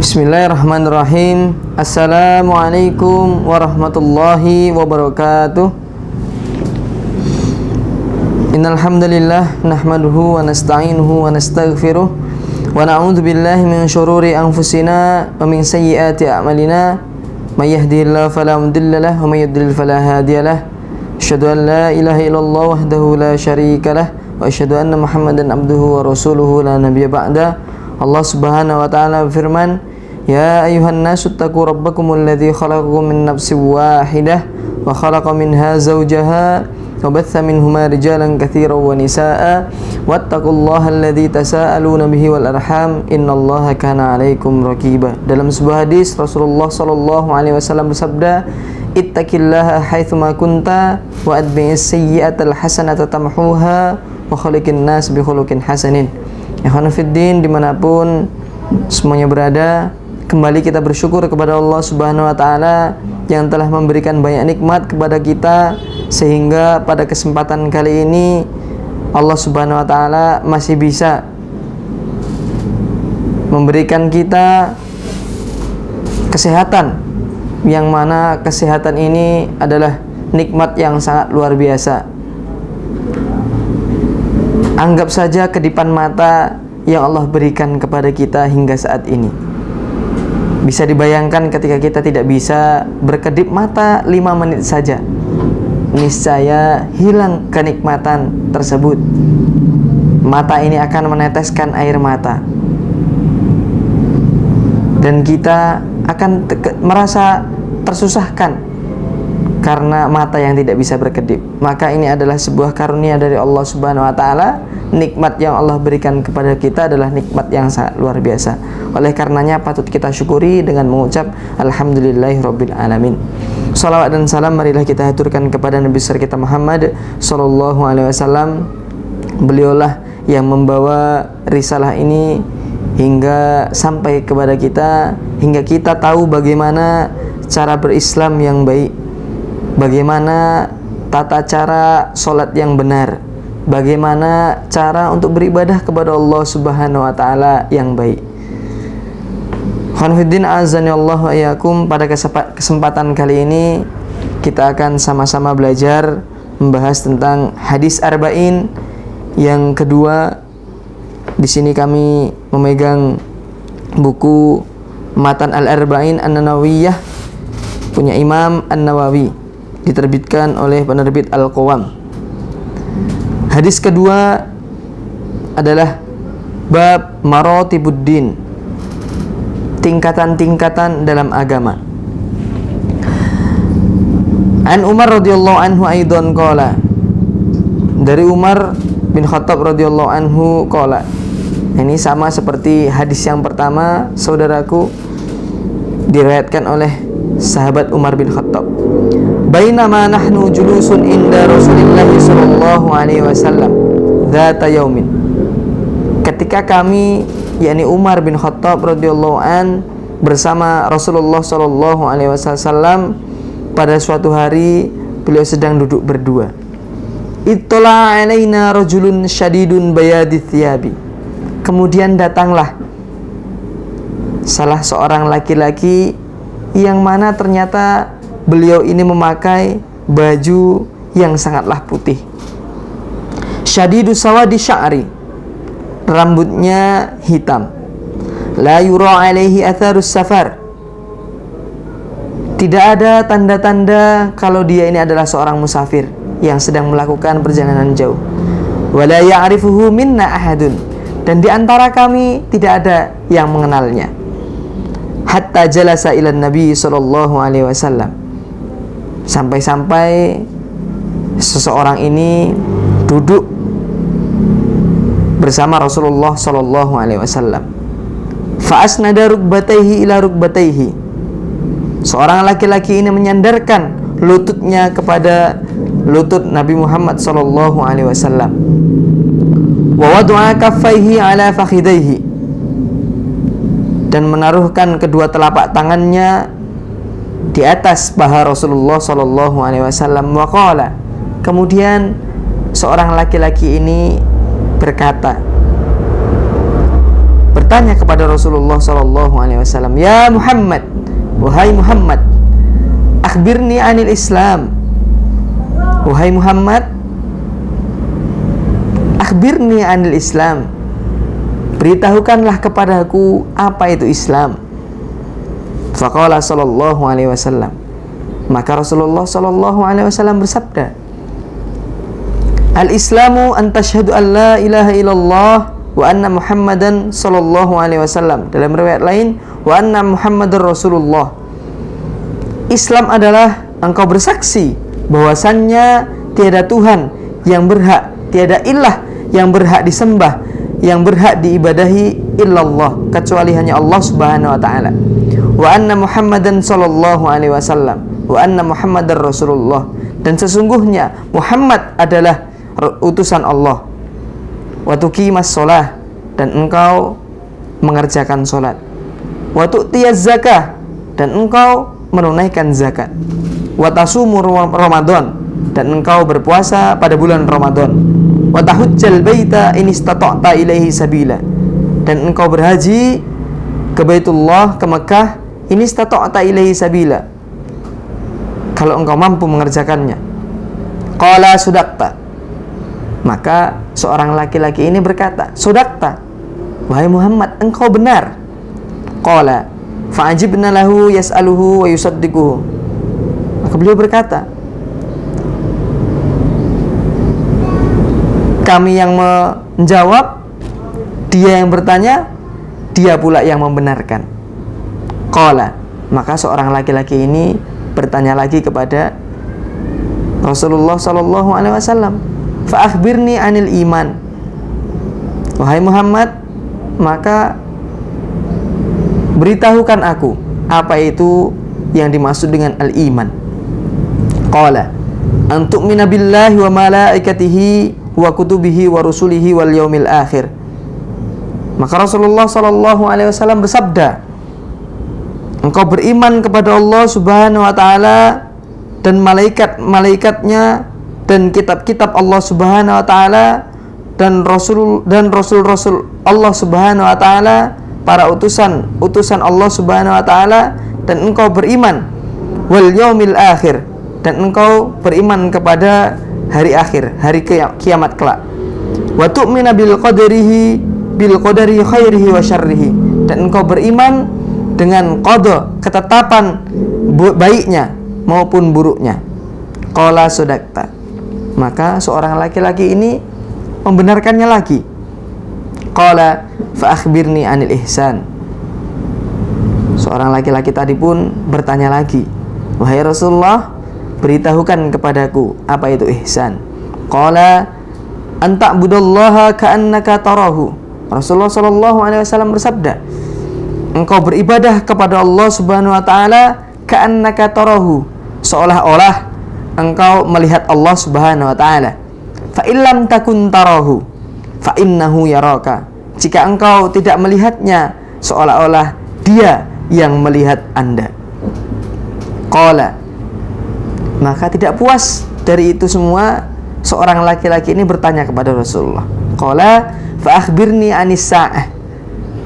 Bismillahirrahmanirrahim. Assalamualaikum warahmatullahi wabarakatuh. Innal hamdalillah nahmaduhu wa nasta'inuhu wa nastaghfiruh wa na'udzu billahi min syururi anfusina wa min sayyiati a'malina. May yahdihillahu fala mudilla lahu wa may yudlil fala hadiyalah. Asyhadu an la ilaha illallah wahdahu la syarika lah wa asyhadu anna Muhammadan abduhu wa rasuluhu la nabiyya ba'da. Allah Subhanahu wa taala berfirman, "Ya ayuhan nasu taqu rabbakumul ladzi khalaqakum min nafsin wahidah wa khalaqa minha zawjaha wa batha minhuma rijalan katsiran wa nisaa'a wattaqullaha alladzi tasaaluna bihi wal arham innallaha kana 'alaikum raqiba." Dalam sebuah hadis Rasulullah sallallahu alaihi wasallam bersabda, "Ittaqillaha haitsu ma kunta wa atbi'is sayyi'atal hasanata tamhuha wa khaliqin nas bi khuluqin hasanin." Ikhwan fiddin, dimanapun semuanya berada, kembali kita bersyukur kepada Allah Subhanahu wa taala yang telah memberikan banyak nikmat kepada kita, sehingga pada kesempatan kali ini Allah Subhanahu wa taala masih bisa memberikan kita kesehatan, yang mana kesehatan ini adalah nikmat yang sangat luar biasa. Anggap saja kedipan mata yang Allah berikan kepada kita hingga saat ini. Bisa dibayangkan ketika kita tidak bisa berkedip mata 5 menit saja, niscaya hilang kenikmatan tersebut. Mata ini akan meneteskan air mata, dan kita akan merasa tersusahkan karena mata yang tidak bisa berkedip. Maka ini adalah sebuah karunia dari Allah Subhanahu wa taala. Nikmat yang Allah berikan kepada kita adalah nikmat yang sangat luar biasa. Oleh karenanya patut kita syukuri dengan mengucap alhamdulillahirabbil alamin. Salawat dan salam marilah kita haturkan kepada Nabi besar kita Muhammad sallallahu alaihi wasallam. Beliaulah yang membawa risalah ini hingga sampai kepada kita, hingga kita tahu bagaimana cara berislam yang baik, bagaimana tata cara sholat yang benar, bagaimana cara untuk beribadah kepada Allah Subhanahu wa taala yang baik. Khonfiddin azanillahu wa iyyakum, pada kesempatan kali ini kita akan sama-sama belajar membahas tentang hadis arba'in yang kedua. Di sini kami memegang buku Matan Al-Arba'in An-Nawawiyah punya Imam An-Nawawi, diterbitkan oleh penerbit Al-Qawam. Hadis kedua adalah bab maratibuddin, tingkatan-tingkatan dalam agama. An Umar radhiyallahu anhu aidan qala, dari Umar bin Khattab radhiyallahu anhu qala. Ini sama seperti hadis yang pertama, saudaraku, diriwayatkan oleh sahabat Umar bin Khattab. Bainama nahnu julusun inda Rasulillah sallallahu alaihi wasallam dzata yaumin. Ketika kami, yakni Umar bin Khattab radhiyallahu an, bersama Rasulullah sallallahu alaihi wasallam pada suatu hari, beliau sedang duduk berdua. Ittala alaina rajulun syadidun bayadith thiyabi. Kemudian datanglah salah seorang laki-laki yang mana ternyata beliau ini memakai baju yang sangatlah putih. Syadidu sawadi sya'ri, rambutnya hitam. La yura alaihi atharus safar, tidak ada tanda-tanda kalau dia ini adalah seorang musafir yang sedang melakukan perjalanan jauh. Wala ya'rifuhu minna ahadun, dan di antara kami tidak ada yang mengenalnya. Hatta jalasa ila Nabi sallallahu alaihi wasallam, sampai-sampai seseorang ini duduk bersama Rasulullah sallallahu alaihi wasallam. Fa asnada rukbatayhi ila rukbatayhi, seorang laki-laki ini menyandarkan lututnya kepada lutut Nabi Muhammad sallallahu alaihi wasallam. Wa wada'a kaffaihi ala fakhidaihi, dan menaruhkan kedua telapak tangannya di atas paha Rasulullah sallallahu alaihi wasallam. Wa qala, kemudian seorang laki-laki ini berkata, bertanya kepada Rasulullah sallallahu alaihi wasallam, "Ya Muhammad, wahai Muhammad, akhbirni anil Islam." Wahai Muhammad, akhbirni anil Islam. Beritahukanlah kepadaku apa itu Islam. Faqala sallallahu alaihi wasallam. Maka Rasulullah sallallahu alaihi wasallam bersabda, "Al-Islamu an tashhadu an la ilaha illallah wa anna Muhammadan sallallahu alaihi wasallam." Dalam riwayat lain, wa anna Muhammadar Rasulullah. Islam adalah engkau bersaksi bahwasannya tiada Tuhan yang berhak, tiada ilah yang berhak disembah, yang berhak diibadahi illallah, kecuali hanya Allah Subhanahu wa taala. Wa anna Muhammadan sallallahu alaihi wasallam, wa anna Muhammadar Rasulullah, dan sesungguhnya Muhammad adalah utusan Allah. Wa tuqimas shalah, dan engkau mengerjakan salat. Wa tu'tiyaz zakah, dan engkau menunaikan zakat. Wa tasumur Ramadan, dan engkau berpuasa pada bulan Ramadan. Wa tahujjal baita in istata'ta ilaihi sabila, dan engkau berhaji ke Baitullah, ke Mekah, in istata'ta ilaihi sabila, kalau engkau mampu mengerjakannya. Qala sudaqta. Maka seorang laki-laki ini berkata, "Sudaqta, wahai Muhammad, engkau benar." Qala fa'ajibna lahu yas'aluhu wa yusaddiquhu. Maka beliau berkata, kami yang menjawab, dia yang bertanya, dia pula yang membenarkan. Qala, maka seorang laki-laki ini bertanya lagi kepada Rasulullah sallallahu alaihi wasallam, "Fa akhbirni anil iman." Wahai Muhammad, maka beritahukan aku apa itu yang dimaksud dengan al-iman. Qala an tu'mina billahi wa malaikatihi wa kutubihi wa rusulihi wal yaumil akhir. Maka Rasulullah sallallahu alaihi wasallam bersabda, engkau beriman kepada Allah Subhanahu wa taala dan malaikat-malaikatnya dan kitab-kitab Allah Subhanahu wa taala dan rasul Allah Subhanahu wa taala, para utusan Allah Subhanahu wa taala, dan engkau beriman wal yaumil akhir, dan engkau beriman kepada hari akhir, hari kiamat kelak. Wa tu'mina bil qadari khairihi wa syarrihi, dan engkau beriman dengan qada, ketetapan baiknya maupun buruknya. Qala sodakta. Maka seorang laki-laki ini membenarkannya lagi. Qala fa akhbirni anil ihsan. Seorang laki-laki tadi pun bertanya lagi, wahai Rasulullah, beritahukan kepadaku apa itu ihsan. Qala an ta'budallaha ka'annaka tarahu. Rasulullah sallallahu alaihi wasallam bersabda, engkau beribadah kepada Allah Subhanahu wa taala ka'annaka tarahu, seolah-olah engkau melihat Allah Subhanahu wa taala. Fa illam takun tarahu fa innahu yaraka. Jika engkau tidak melihatnya, seolah-olah dia yang melihat Anda. Qala, maka tidak puas dari itu semua, seorang laki-laki ini bertanya kepada Rasulullah. Qala fa akhbirni anis sa'ah.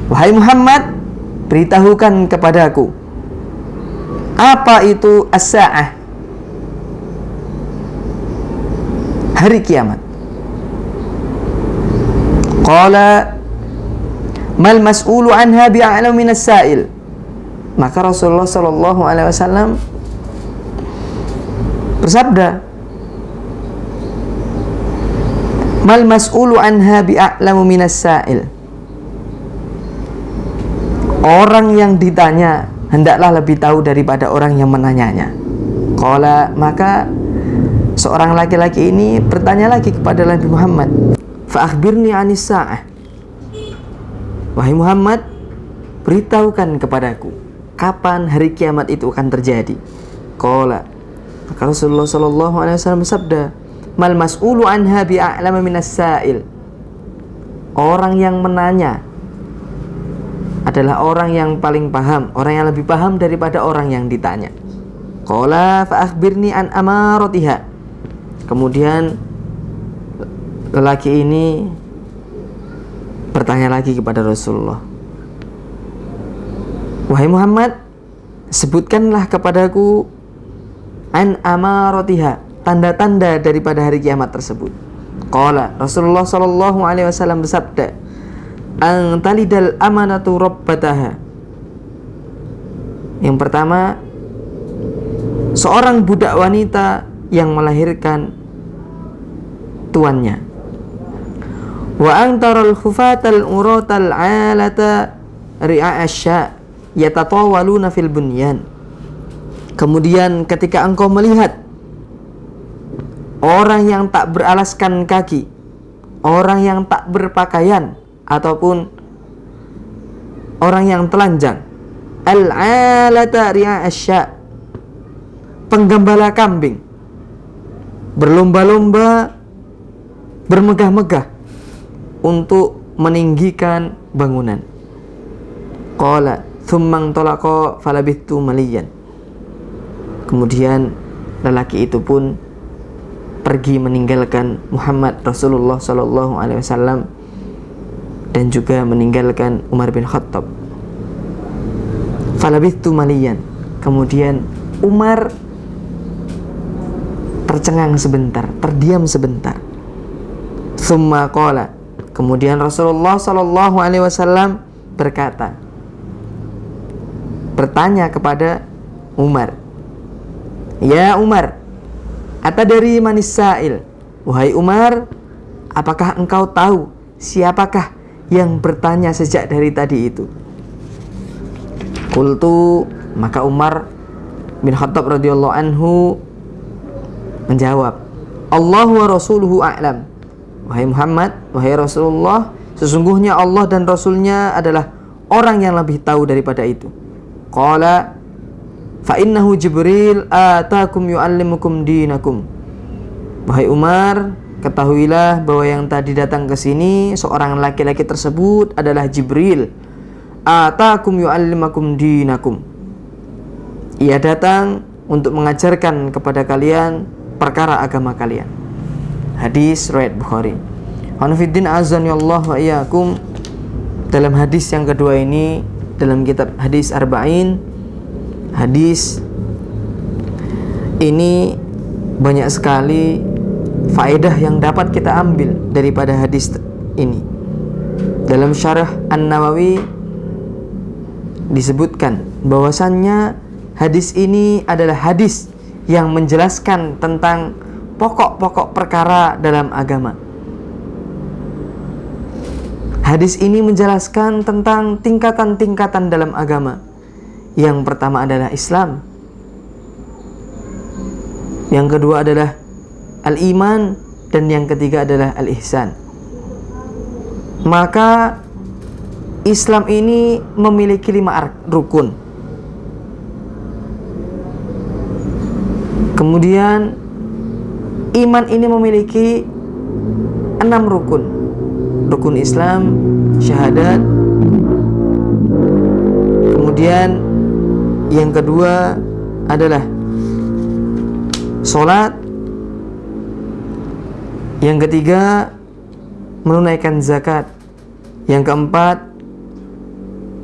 Wahai Muhammad, beritahukan kepadaku apa itu as-sa'ah, hari kiamat. Qala mal mas'ulu anha bi'a'lam minas sa'il. Maka Rasulullah sallallahu alaihi wasallam bersabda, mal mas'ulu anha bi'a'lamu minas sa'il. Orang yang ditanya hendaklah lebih tahu daripada orang yang menanyanya. Qala, maka seorang laki-laki ini bertanya lagi kepada Nabi Muhammad, fa akhbirni anis sa'ah. Wahai Muhammad, beritahukan kepadaku kapan hari kiamat itu akan terjadi. Qala, maka Rasulullah sallallahu alaihi wasallam bersabda, mal mas'ulu anha bi'a'lama minas sa'il. Orang yang menanya adalah orang yang paling paham, orang yang lebih paham daripada orang yang ditanya. Qala fa akhbirni an amaratiha. Kemudian lelaki ini bertanya lagi kepada Rasulullah, wahai Muhammad, sebutkanlah kepadaku an amaratiha, tanda-tanda daripada hari kiamat tersebut. Qala, Rasulullah sallallahu alaihi wasallam bersabda, an talidal amanatu rabbataha. Yang pertama, seorang budak wanita yang melahirkan tuannya. Wa antaral khufatal uratal alata ri'a'asya yatatawaluna fil bunyan. Kemudian ketika engkau melihat orang yang tak beralaskan kaki, orang yang tak berpakaian, ataupun orang yang telanjang, al-alata ri'a'asya, penggembala kambing, berlomba-lomba, bermegah-megah untuk meninggikan bangunan. Qala thummang talaqa falabittu maliyan. Kemudian lelaki itu pun pergi meninggalkan Muhammad Rasulullah sallallahu alaihi wasallam dan juga meninggalkan Umar bin Khattab. Falabittu maliyan. Kemudian Umar tercengang sebentar, terdiam sebentar. Tsumma qala. Kemudian Rasulullah sallallahu alaihi wasallam bertanya kepada Umar, "Ya Umar, atadari manis sa'il?" Wahai Umar, apakah engkau tahu siapakah yang bertanya sejak dari tadi itu? Qultu, maka Umar bin Khattab radhiyallahu anhu menjawab, "Allahu wa rasuluhu a'lam." Wahai Muhammad, wahai Rasulullah, sesungguhnya Allah dan Rasulnya adalah orang yang lebih tahu daripada itu. Qala fa innahu Jibril atakum yu'allimukum dinakum. Wahai Umar, ketahuilah bahwa yang tadi datang ke sini, seorang laki-laki tersebut adalah Jibril. Atakum yu'allimukum dinakum. Ia datang untuk mengajarkan kepada kalian perkara agama kalian. Hadis riwayat Bukhari. Hanafiddin azani Allah wa iyyakum. Dalam hadis yang kedua ini, dalam kitab hadis Arba'in, hadis ini banyak sekali faedah yang dapat kita ambil daripada hadis ini. Dalam syarah An-Nawawi disebutkan bahwasannya hadis ini adalah hadis yang menjelaskan tentang pokok-pokok perkara dalam agama. Hadis ini menjelaskan tentang tingkatan-tingkatan dalam agama. Yang pertama adalah Islam. Yang kedua adalah al-iman, dan yang ketiga adalah al-ihsan. Maka Islam ini memiliki 5 rukun. Kemudian iman ini memiliki 6 rukun. Rukun Islam, syahadat. Kemudian yang kedua adalah sholat. Yang ketiga menunaikan zakat. Yang keempat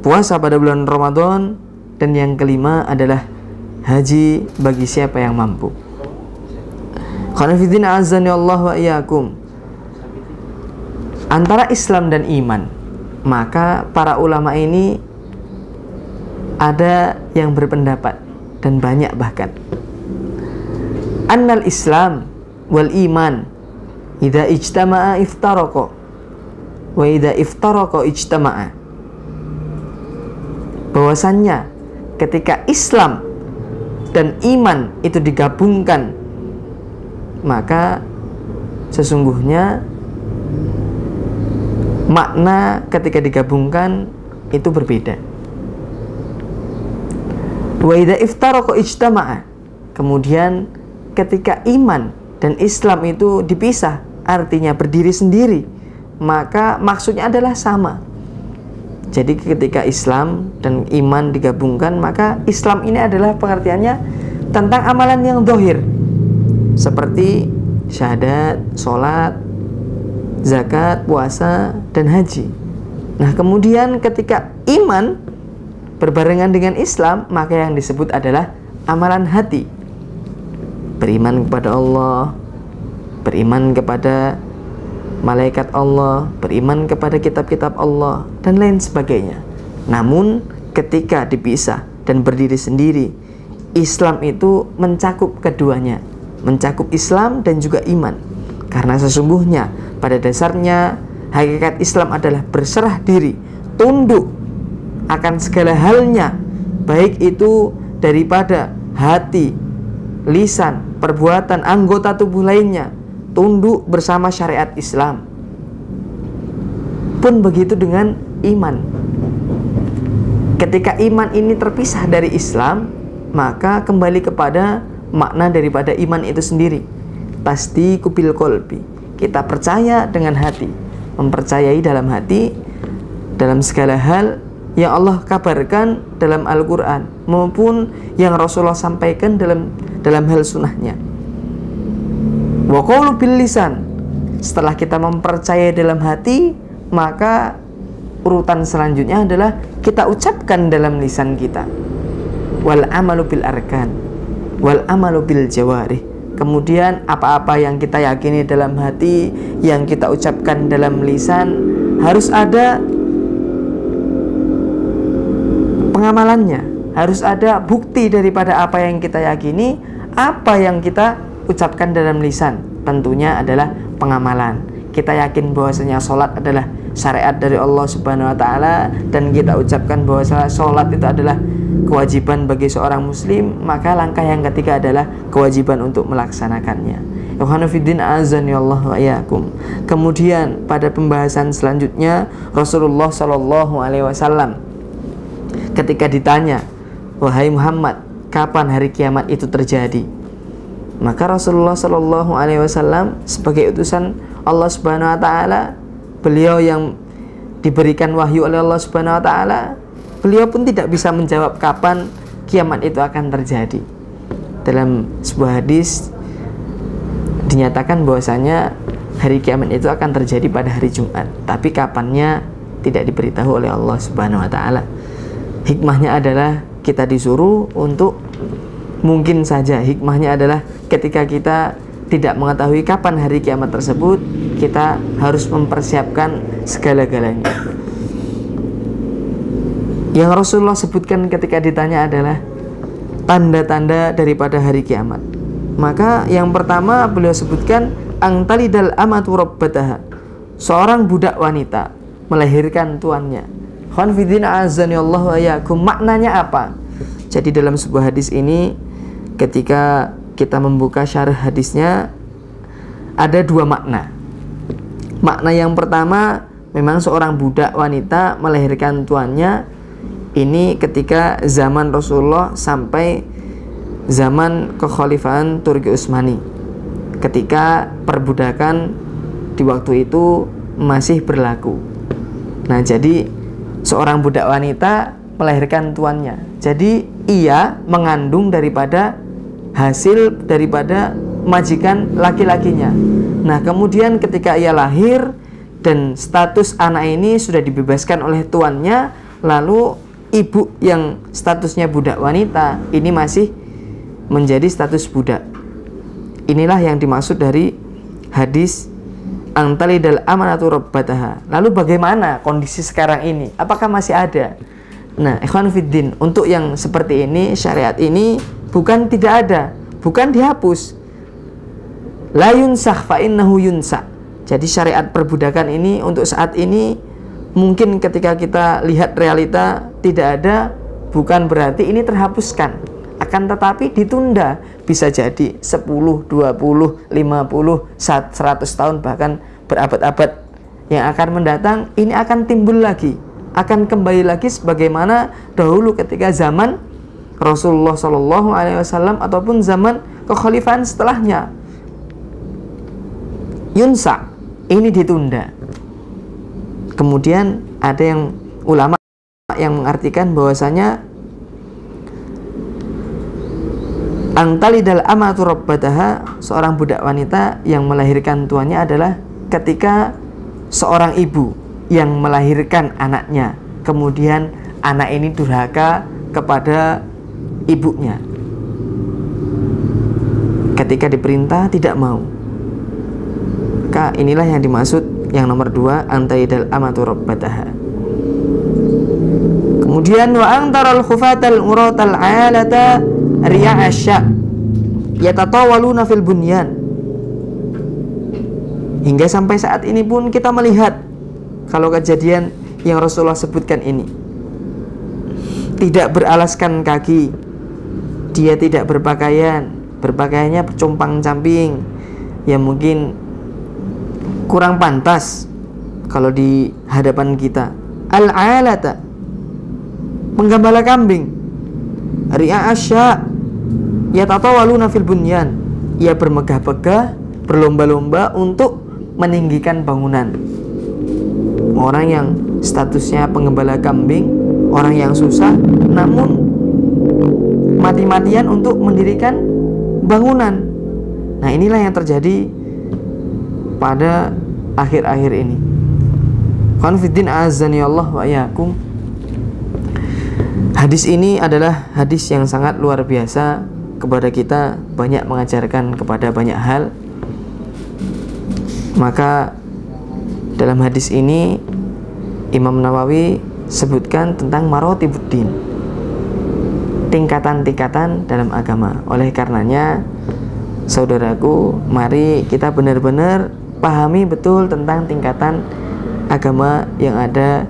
puasa pada bulan Ramadan. Dan yang kelima adalah haji bagi siapa yang mampu. Khanafiddin azani Allah wa iyyakum. Antara Islam dan iman, maka para ulama ini ada yang berpendapat, dan banyak bahkan, annal Islam wal iman idza ijtama'a iftaraqa wa idza iftaraqa ijtama'a. Bahwasannya ketika Islam dan iman itu digabungkan, maka sesungguhnya makna ketika digabungkan itu berbeda. Wa idza iftaraqa ijtama'a. Kemudian ketika iman dan Islam itu dipisah, artinya berdiri sendiri, maka maksudnya adalah sama. Jadi ketika Islam dan iman digabungkan, maka Islam ini adalah pengertiannya tentang amalan yang zahir, seperti syahadat, sholat, zakat, puasa, dan haji. Nah kemudian ketika iman berbarengan dengan Islam, maka yang disebut adalah amalan hati. Beriman kepada Allah, beriman kepada malaikat Allah, beriman kepada kitab-kitab Allah, dan lain sebagainya. Namun ketika dipisah dan berdiri sendiri, Islam itu mencakup keduanya, mencakup Islam dan juga iman. Karena sesungguhnya pada dasarnya hakikat Islam adalah berserah diri, tunduk akan segala halnya, baik itu daripada hati, lisan, perbuatan, anggota tubuh lainnya, tunduk bersama syariat Islam. Pun begitu dengan iman. Ketika iman ini terpisah dari Islam, maka kembali kepada makna daripada iman itu sendiri. Tasdiqu bil qalbi. Kita percaya dengan hati, mempercayai dalam hati dalam segala hal yang Allah kabarkan dalam Al-Quran maupun yang Rasulullah sampaikan dalam hal sunnahnya. Wa qaulu bil lisan. Setelah kita mempercayai dalam hati, maka urutan selanjutnya adalah kita ucapkan dalam lisan kita. Wal amalu bil arkan, wal amalu bil jawarih. Kemudian apa-apa yang kita yakini dalam hati, yang kita ucapkan dalam lisan, harus ada pengamalannya, harus ada bukti daripada apa yang kita yakini, apa yang kita ucapkan dalam lisan. Tentunya adalah pengamalan. Kita yakin bahwasanya sholat adalah syariat dari Allah Subhanahu wa taala, dan kita ucapkan bahwa sholat itu adalah kewajiban bagi seorang muslim, maka langkah yang ketiga adalah kewajiban untuk melaksanakannya. Ikhwanuddin azani Allah wa iyyakum. Kemudian pada pembahasan selanjutnya, Rasulullah Shallallahu alaihi wasallam ketika ditanya, "Wahai Muhammad, kapan hari kiamat itu terjadi?" Maka Rasulullah Shallallahu alaihi wasallam sebagai utusan Allah Subhanahu wa taala, beliau yang diberikan wahyu oleh Allah Subhanahu wa taala, beliau pun tidak bisa menjawab kapan kiamat itu akan terjadi. Dalam sebuah hadis dinyatakan bahwasanya hari kiamat itu akan terjadi pada hari Jumat, tapi kapannya tidak diberitahu oleh Allah Subhanahu wa taala. Hikmahnya adalah kita disuruh untuk, mungkin saja hikmahnya adalah ketika kita tidak mengetahui kapan hari kiamat tersebut, kita harus mempersiapkan segala-galanya. Yang Rasulullah sebutkan ketika ditanya adalah tanda-tanda daripada hari kiamat. Maka yang pertama beliau sebutkan, angtalidal amatu rabbataha. Seorang budak wanita melahirkan tuannya. Khonfidin azani Allah wa yakum. Maknanya apa? Jadi dalam sebuah hadis ini, ketika kita membuka syarah hadisnya, ada dua makna. Makna yang pertama, memang seorang budak wanita melahirkan tuannya. Ini ketika zaman Rasulullah sampai zaman kekhalifahan Turki Utsmani, ketika perbudakan di waktu itu masih berlaku. Nah, jadi seorang budak wanita melahirkan tuannya. Jadi ia mengandung daripada hasil daripada majikan laki-lakinya. Nah, kemudian ketika ia lahir dan status anak ini sudah dibebaskan oleh tuannya, lalu ibu yang statusnya budak wanita ini masih menjadi status budak. Inilah yang dimaksud dari hadis angtalidal amanatu rabbataha. Lalu bagaimana kondisi sekarang ini? Apakah masih ada? Nah, ikhwan fiddin, untuk yang seperti ini, syariat ini bukan tidak ada, bukan dihapus. La yunsakh fa innahu yunsa. Jadi syariat perbudakan ini untuk saat ini, mungkin ketika kita lihat realita tidak ada, bukan berarti ini terhapuskan. Akan tetapi ditunda. Bisa jadi 10, 20, 50, 100 tahun, bahkan berabad-abad yang akan mendatang, ini akan timbul lagi, akan kembali lagi sebagaimana dahulu ketika zaman Rasulullah SAW ataupun zaman kekhalifahan setelahnya. Yunsa, ini ditunda. Kemudian ada yang ulama yang mengartikan bahwasanya angtalidal amatu rabbataha, seorang budak wanita yang melahirkan tuannya adalah ketika seorang ibu yang melahirkan anaknya, kemudian anak ini durhaka kepada ibunya. Ketika diperintah tidak mau. Maka inilah yang dimaksud yang nomor 2, antaidal amatu rabbataha. Kemudian wa antaral khufatal uratal alata riya'asya yatatawaluna fil bunyan. Hingga sampai saat ini pun kita melihat kalau kejadian yang Rasulullah sebutkan ini. Tidak beralaskan kaki, dia tidak berpakaian, berpakaiannya compang-camping, yang mungkin kurang pantas kalau di hadapan kita. Al-alata, penggembala kambing. Ri'a'asya yatatawaluna fil bunyan, ia bermegah-megah, berlomba-lomba untuk meninggikan bangunan. Orang yang statusnya penggembala kambing, orang yang susah, namun mati-matian untuk mendirikan bangunan. Nah, inilah yang terjadi pada akhir-akhir ini. Qanfiddin azani Allah wa iyyakum. Hadis ini adalah hadis yang sangat luar biasa kepada kita, banyak mengajarkan kepada banyak hal. Maka dalam hadis ini Imam Nawawi sebutkan tentang marotibuddin, tingkatan-tingkatan dalam agama. Oleh karenanya, saudaraku, mari kita benar-benar pahami betul tentang tingkatan agama yang ada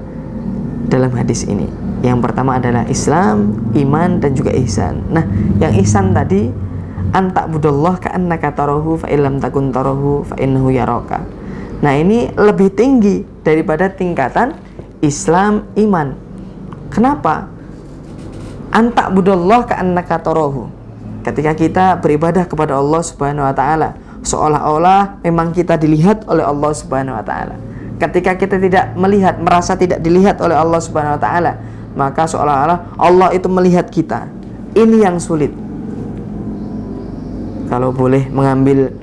dalam hadis ini. Yang pertama adalah Islam, iman, dan juga ihsan. Nah, yang ihsan tadi, anta'budallah ka'annaka tarahu fa illam takun tarahu fa innahu yaraka. Nah, ini lebih tinggi daripada tingkatan Islam, iman. Kenapa? Anta'budallah ka'annaka tarahu. Ketika kita beribadah kepada Allah Subhanahu wa taala, seolah-olah memang kita dilihat oleh Allah Subhanahu wa taala. Ketika kita tidak melihat, merasa tidak dilihat oleh Allah Subhanahu wa taala, maka seolah-olah Allah itu melihat kita. Ini yang sulit. Kalau boleh mengambil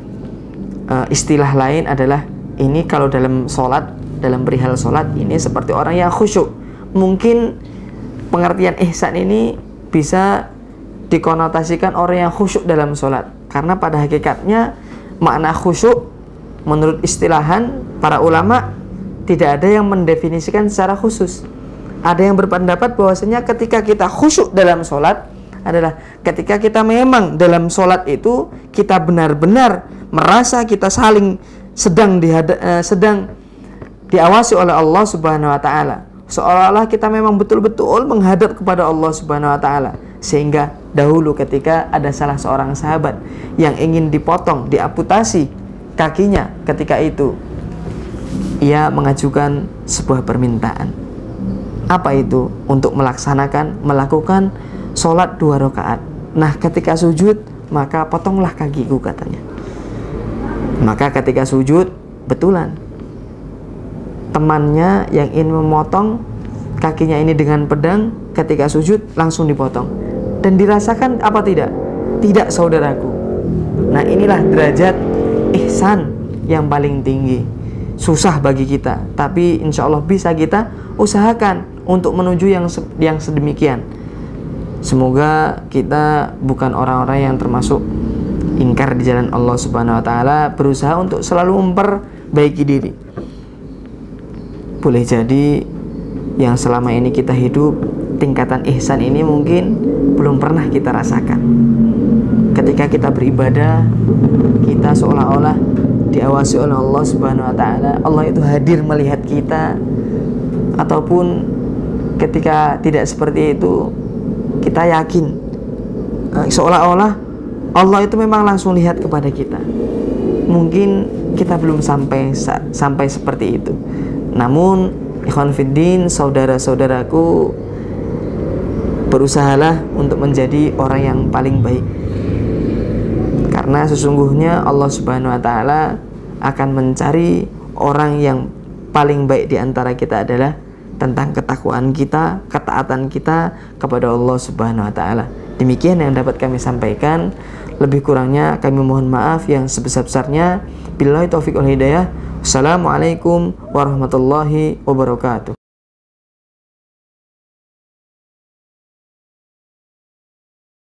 istilah lain adalah ini kalau dalam sholat, dalam perihal sholat ini seperti orang yang khusyuk. Mungkin pengertian ihsan ini bisa dikonotasikan orang yang khusyuk dalam sholat, karena pada hakikatnya makna khusyuk menurut istilahan para ulama tidak ada yang mendefinisikan secara khusus. Ada yang berpendapat bahwasanya ketika kita khusyuk dalam sholat adalah ketika kita memang dalam sholat itu kita benar-benar merasa kita sedang diawasi oleh Allah Subhanahu wa taala. Seolah-olah kita memang betul-betul menghadap kepada Allah Subhanahu wa taala. Sehingga dahulu ketika ada salah seorang sahabat yang ingin dipotong, diamputasi kakinya, ketika itu ia mengajukan sebuah permintaan. Apa itu? Untuk melakukan sholat 2 rakaat. Nah, ketika sujud, maka potonglah kakiku, katanya. Maka ketika sujud, betulan temannya yang ingin memotong kakinya ini dengan pedang, ketika sujud langsung dipotong. Dan dirasakan apa tidak? Tidak, saudaraku. Nah, inilah derajat ihsan yang paling tinggi. Susah bagi kita, tapi insya Allah bisa kita usahakan untuk menuju yang sedemikian. Semoga kita bukan orang-orang yang termasuk ingkar di jalan Allah Subhanahu wa taala, berusaha untuk selalu memperbaiki diri. Boleh jadi yang selama ini kita hidup, tingkatan ihsan ini mungkin belum pernah kita rasakan. Ketika kita beribadah, kita seolah-olah diawasi oleh Allah Subhanahu wa taala. Allah itu hadir melihat kita. Ataupun ketika tidak seperti itu, kita yakin seolah-olah Allah itu memang langsung lihat kepada kita. Mungkin kita belum sampai seperti itu. Namun, ikhwan fiddin, saudara-saudaraku, berusahalah untuk menjadi orang yang paling baik. Karena sesungguhnya Allah Subhanahu wa taala akan mencari orang yang paling baik di antara kita adalah tentang ketakwaan kita, ketaatan kita kepada Allah Subhanahu wa taala. Demikian yang dapat kami sampaikan. Lebih kurangnya kami mohon maaf yang sebesar-besarnya. Billahi taufiq wal hidayah. Assalamualaikum warahmatullahi wabarakatuh.